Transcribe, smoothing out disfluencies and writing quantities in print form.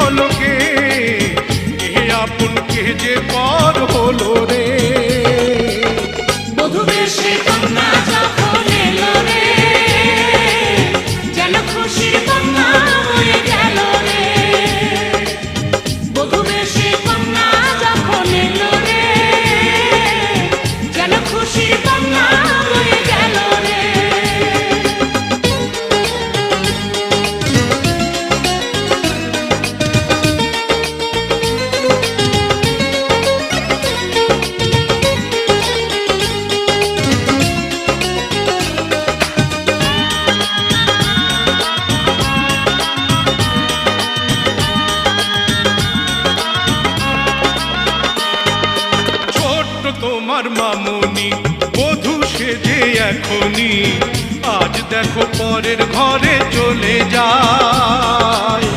পলকে কে আপন কে যে পর হলো রে। বধূ বেশে কন্যা যখন এলো রে, যেন খুশির কন্যা হয়ে গেল রে। বধূ বেশে কন্যা যখন এলো রে, যেন খুশির কন্যা হয়ে গেল রে। তোমার মামুনি বধূ সেজে এখনি আজ দেখো পরের ঘরে চলে যায়।